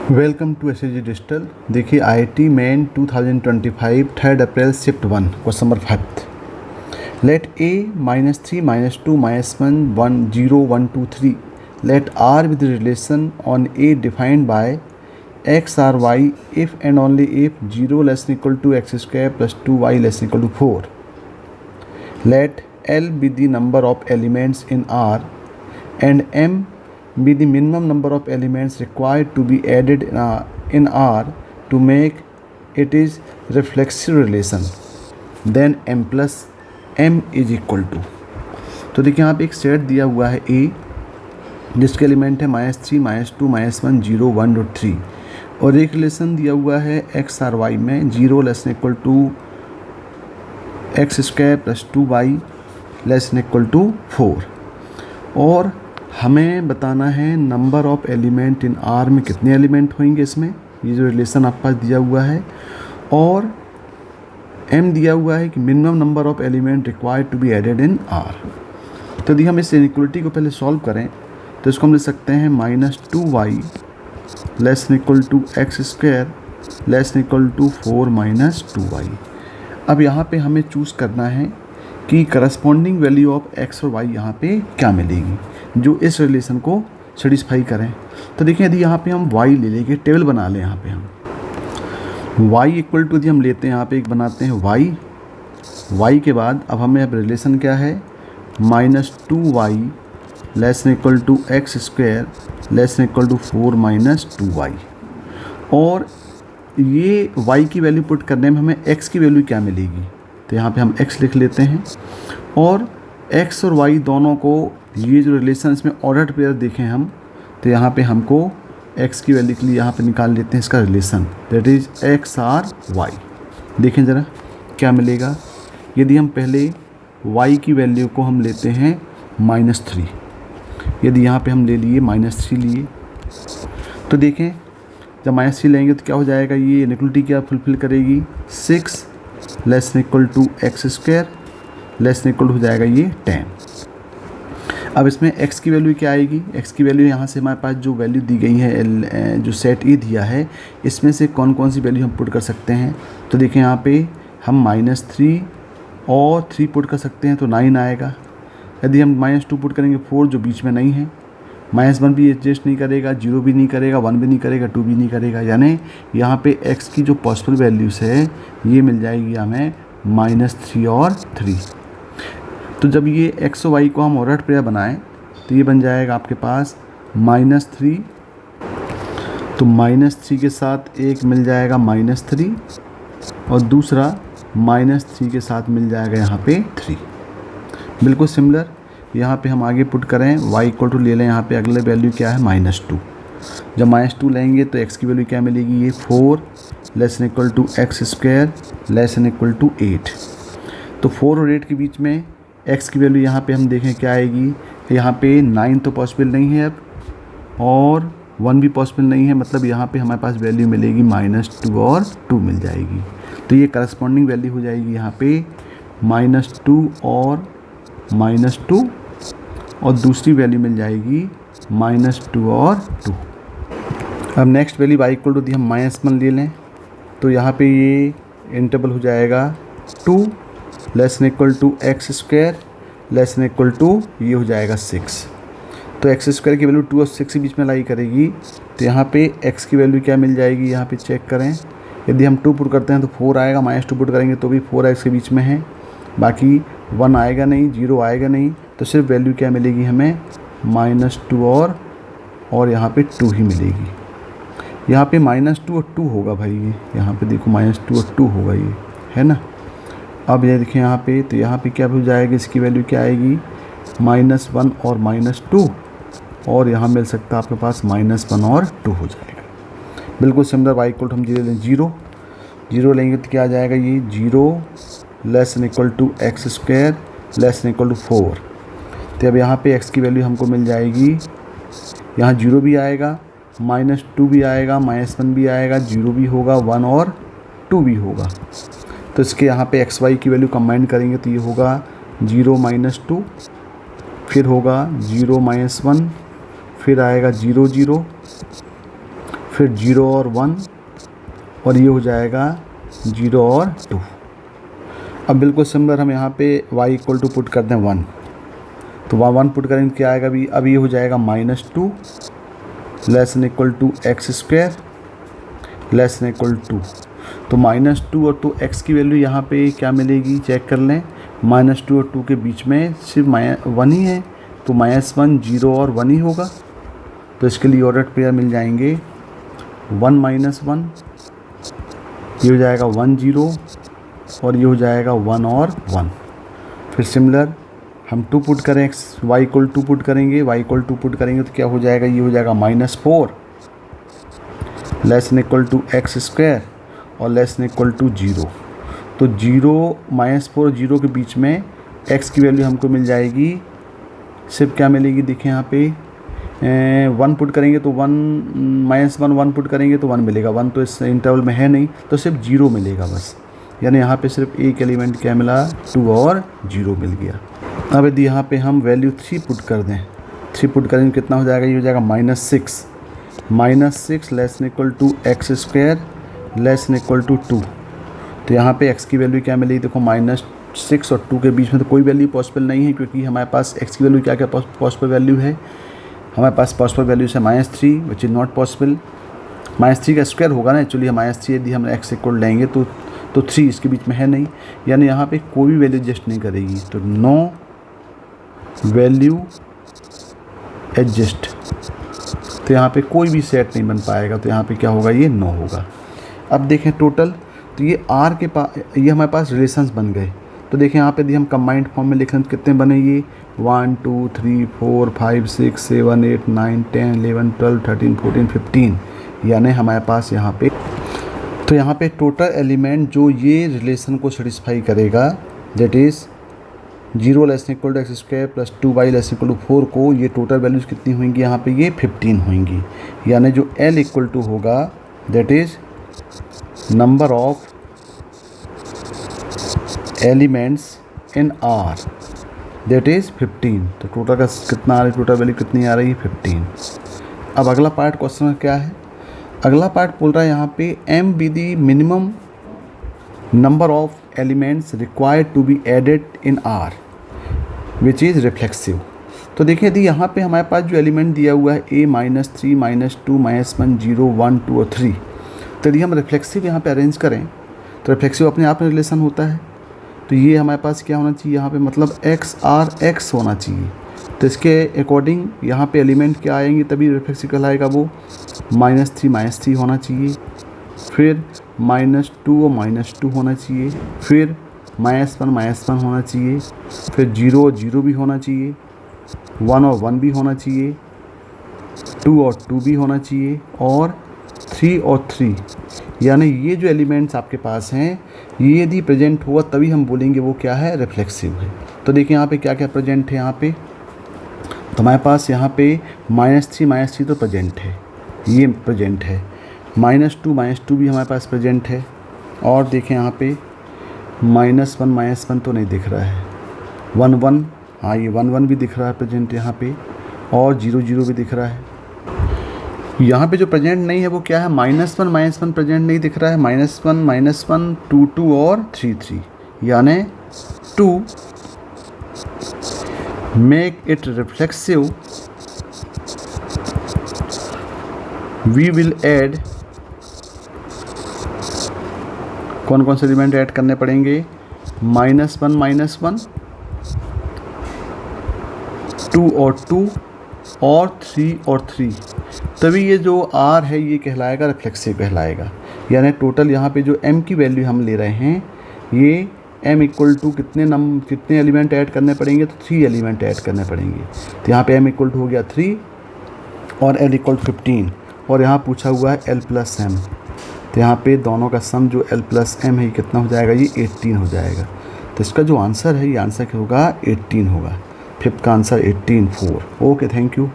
Welcome to SAG digital. देखिए IIT main 2025 3 April shift 1 question number 5। Let A -3 -2 -1 1 0 1 2 3 let R with relation on A defined by X R Y if and only if 0 less equal to X square plus 2y less equal to 4। Let L be the number of elements in R and m be the minimum number of elements required to be added in R to make it is reflexive relation, then m plus m is equal to। तो देखिए यहाँ पे एक set दिया हुआ है A जिसके element है -3 -2 -1 0 1 और 3 और एक रिलेशन दिया हुआ है एक्स आर वाई में 0 less equal to X square plus 2y less equal to 4 और हमें बताना है number of element in R में कितने एलिमेंट होंगे इसमें, ये जो रिलेशन आपके पास दिया हुआ है, और m दिया हुआ है कि minimum number of element required to be added in R. तो यदि हम इस इनइक्वलिटी को पहले सॉल्व करें तो इसको हम लिख सकते हैं -2y less equal to X square less equal to 4 - 2y। अब यहाँ पे हमें चूज़ करना है कि करस्पॉन्डिंग वैल्यू ऑफ एक्स और वाई यहाँ पे क्या मिलेगी जो इस रिलेशन को सेटिस्फाई करें। तो देखिए यदि यहाँ पे हम y ले लेंगे, टेबल बना लें, यहाँ पे हम y इक्वल टू यदि हम लेते हैं यहाँ पे एक बनाते हैं y के बाद अब हमें अब रिलेशन क्या है -2y less equal to X square less equal to 4 - 2y और ये y की वैल्यू पुट करने में हमें x की वैल्यू क्या मिलेगी, तो यहाँ पे हम x लिख लेते हैं और x और y दोनों को ये जो रिलेशन इसमें ऑर्डर पेयर देखें हम तो यहाँ पे हमको x की वैल्यू के लिए यहाँ पे निकाल लेते हैं इसका relation, that is X R Y. देखें ज़रा क्या मिलेगा यदि हम पहले y की वैल्यू को हम लेते हैं -3, यदि यहाँ पे हम ले लिए -3 लिए तो देखें जब -3 लेंगे तो क्या हो जाएगा, ये इनइक्वलिटी क्या फुलफिल करेगी 6 less equal to X square less equal हो जाएगा ये 10। अब इसमें x की वैल्यू क्या आएगी, x की वैल्यू यहाँ से हमारे पास जो वैल्यू दी गई है जो सेट ए दिया है इसमें से कौन कौन सी वैल्यू हम पुट कर सकते हैं। तो देखें यहाँ पे हम -3 और 3 पुट कर सकते हैं तो 9 आएगा। यदि हम -2 पुट करेंगे 4 जो बीच में नहीं है, -1 भी एडजस्ट नहीं करेगा, 0 भी नहीं करेगा, 1 भी नहीं करेगा, 2 भी नहीं करेगा, यानी यहाँ पे x की जो पॉसिबल वैल्यूज़ है ये मिल जाएगी हमें -3 और 3। तो जब ये x और y को हम ऑर्डर पेयर बनाएं तो ये बन जाएगा आपके पास -3, तो -3 के साथ एक मिल जाएगा -3 और दूसरा -3 के साथ मिल जाएगा यहाँ पे 3। बिल्कुल सिमिलर यहाँ पे हम आगे पुट करें y इक्वल टू ले लें, यहाँ पे अगले वैल्यू क्या है -2। जब -2 लेंगे तो x की वैल्यू क्या मिलेगी, ये 4 less equal to X square less equal to 8। तो 4 और 8 के बीच में x की वैल्यू यहाँ पे हम देखें क्या आएगी, यहाँ पे 9 तो पॉसिबल नहीं है अब और 1 भी पॉसिबल नहीं है, मतलब यहाँ पे हमारे पास वैल्यू मिलेगी -2 और 2 मिल जाएगी। तो ये करस्पॉन्डिंग वैल्यू हो जाएगी यहाँ पे -2 और -2 और दूसरी वैल्यू मिल जाएगी -2 और 2। अब next value y equal to दी हम -1 ले लें तो यहाँ पे ये इंटरवल हो जाएगा 2 less equal to X square less equal to ये हो जाएगा 6। तो एक्स स्क्वायर की वैल्यू 2 और 6 के बीच में लाई करेगी तो यहाँ पे x की वैल्यू क्या मिल जाएगी, यहाँ पे चेक करें, यदि हम 2 पुट करते हैं तो 4 आएगा, -2 पुट करेंगे तो भी 4x के बीच में है, बाकी 1 आएगा नहीं, 0 आएगा नहीं, तो सिर्फ वैल्यू क्या मिलेगी हमें -2 और यहाँ पे 2 ही मिलेगी। यहाँ पे -2 और 2 होगा भाई, ये यहाँ पे देखो -2 और 2 होगा ये, है ना। अब ये देखिए यहाँ पे तो यहाँ पे क्या हो जाएगा, इसकी वैल्यू क्या आएगी -1 और -2 और यहाँ मिल सकता है आपके पास -1 और 2 हो जाएगा। बिल्कुल सिमिलर y इक्वल टू हम लें 0 लेंगे तो क्या आ जाएगा, ये 0 less equal to X square less equal to 4। तो अब यहाँ पे x की वैल्यू हमको मिल जाएगी, यहाँ 0 भी आएगा, -2 भी आएगा, -1 भी आएगा, 0 भी होगा, 1 और 2 भी होगा। तो इसके यहाँ पे एक्स वाई की वैल्यू कंबाइन करेंगे तो ये होगा 0 -2, फिर होगा 0 -1, फिर आएगा 0 0, फिर 0 और 1, और ये हो जाएगा 0 और 2। अब बिल्कुल सिमिलर हम यहाँ पे y इक्वल टू पुट कर दें 1, तो वहाँ 1 पुट करेंगे क्या आएगा अभी, अब ये हो जाएगा -2 less than equal to X square less than equal to. तो -2 और 2 x की वैल्यू यहाँ पे क्या मिलेगी, चेक कर लें। -2 और 2 के बीच में सिर्फ 1 ही है, तो -1 0 और 1 ही होगा। तो इसके लिए ऑर्डर पेयर मिल जाएंगे 1 -1, ये हो जाएगा 1 0, और ये हो जाएगा 1 और 1। फिर सिमिलर हम 2 पुट करें, y इक्वल 2 पुट करेंगे, y इक्वल 2 पुट करेंगे तो क्या हो जाएगा, ये हो जाएगा -4 less than equal to X square और लेस देन इक्वल टू 0। तो 0 -4 0 के बीच में x की वैल्यू हमको मिल जाएगी, सिर्फ क्या मिलेगी देखिए यहाँ पे 1 पुट करेंगे तो 1 -1 1 पुट करेंगे तो 1 मिलेगा, 1 तो इस इंटरवल में है नहीं, तो सिर्फ 0 मिलेगा बस। यानी यहाँ पे सिर्फ एक एलिमेंट क्या मिला, 2 और 0 मिल गया। अब यदि यहाँ पे हम वैल्यू 3 पुट कर दें, 3 पुट करेंगे कितना हो जाएगा, ये हो जाएगा -6 less than equal to X square less than equal to 2। तो यहाँ पे x की वैल्यू क्या मिलेगी, देखो -6 और 2 के बीच में तो कोई वैल्यू पॉसिबल नहीं है, क्योंकि हमारे पास x की वैल्यू क्या क्या पॉसिबल वैल्यू है, हमारे पास पॉसिबल वैल्यू है -3 विच इज़ नॉट पॉसिबल। -3 का स्क्वायर होगा ना एक्चुअली, -3 यदि हम x इक्वल लेंगे तो 3 इसके बीच में है नहीं, यानी यहाँ पे कोई भी वैल्यू एडजस्ट नहीं करेगी, तो नो वैल्यू एडजस्ट, तो यहाँ पे कोई भी सेट नहीं बन पाएगा, तो यहाँ पे क्या होगा, ये 9 होगा। अब देखें टोटल, तो ये R के पास, ये हमारे पास रिलेशंस बन गए। तो देखें यहाँ पे यदि हम कंबाइंड फॉर्म में लिखें तो कितने बने, ये 1 2 3 4 5 6 7 8 9 10 11 12 13 14 15, यानी हमारे पास यहाँ पे, तो यहाँ पे टोटल एलिमेंट जो ये रिलेशन को सेटिस्फाई करेगा, that is 0 less than equal to X square plus 2y less equal to 4 को, ये टोटल वैल्यूज़ कितनी होंगी यहाँ पे, ये 15 होंगी। यानी जो L इक्वल टू होगा that is number of elements in R, that is 15। तो टोटल का कितना आ रही है, टोटल वैल्यू कितनी आ रही है, 15। अब अगला पार्ट क्वेश्चन में क्या है, अगला पार्ट बोल रहा है यहाँ पे m be the minimum number of elements required to be added in R which is reflexive. तो देखिए यदि यहाँ पे हमारे पास जो एलिमेंट दिया हुआ है a -3 -2 -1 0 1 2 और 3, तो यदि हम रिफ्लेक्सिव यहाँ पे अरेंज करें तो रिफ्लेक्सिव अपने आप में रिलेशन होता है, तो ये हमारे पास क्या होना चाहिए यहाँ पे, मतलब x होना चाहिए। तो इसके अकॉर्डिंग यहाँ पे एलिमेंट क्या आएंगे तभी रिफ्लेक्सिव कहलाएगा, वो -3 होना चाहिए, फिर -2 और -2 होना चाहिए, फिर -1 होना चाहिए, फिर 0 और 0 भी होना चाहिए, 1 और 1 भी होना चाहिए, 2 और 2 भी होना चाहिए, और 3 और 3। यानी ये जो एलिमेंट्स आपके पास हैं, ये यदि प्रेजेंट हुआ तभी हम बोलेंगे वो क्या है, रिफ्लेक्सिव है। तो देखिए यहाँ पे क्या क्या प्रेजेंट है, यहाँ पे तो हमारे पास यहाँ पे -3 तो प्रेजेंट है, ये प्रेजेंट है, -2 भी हमारे पास प्रेजेंट है, और देखें यहाँ पे -1 तो नहीं दिख रहा है, 1 1, हाँ ये 1 1 भी दिख रहा है प्रेजेंट यहाँ पे, और 0 0 भी दिख रहा है। यहाँ पे जो प्रेजेंट नहीं है वो क्या है, -1 प्रेजेंट नहीं दिख रहा है, -1 2 2 और 3 3, यानी 2 make it reflexive we will add, कौन कौन से एलिमेंट ऐड करने पड़ेंगे, -1 2 और 2 और 3 और 3, तभी ये जो R है ये कहलाएगा रिफ्लेक्सिव कहलाएगा। यानी टोटल यहाँ पे जो m की वैल्यू हम ले रहे हैं, ये m इक्वल टू कितने एलिमेंट ऐड करने पड़ेंगे, तो 3 एलिमेंट ऐड करने पड़ेंगे। तो यहाँ पे m इक्वल टू हो गया 3 और l इक्वल 15, और यहाँ पूछा हुआ है l प्लस m, तो यहाँ पे दोनों का सम जो l प्लस m है ये कितना हो जाएगा, ये 18 हो जाएगा। तो इसका जो आंसर है, ये आंसर क्या होगा, 18 होगा। फिफ्थ का आंसर 18 4। Okay, thank you.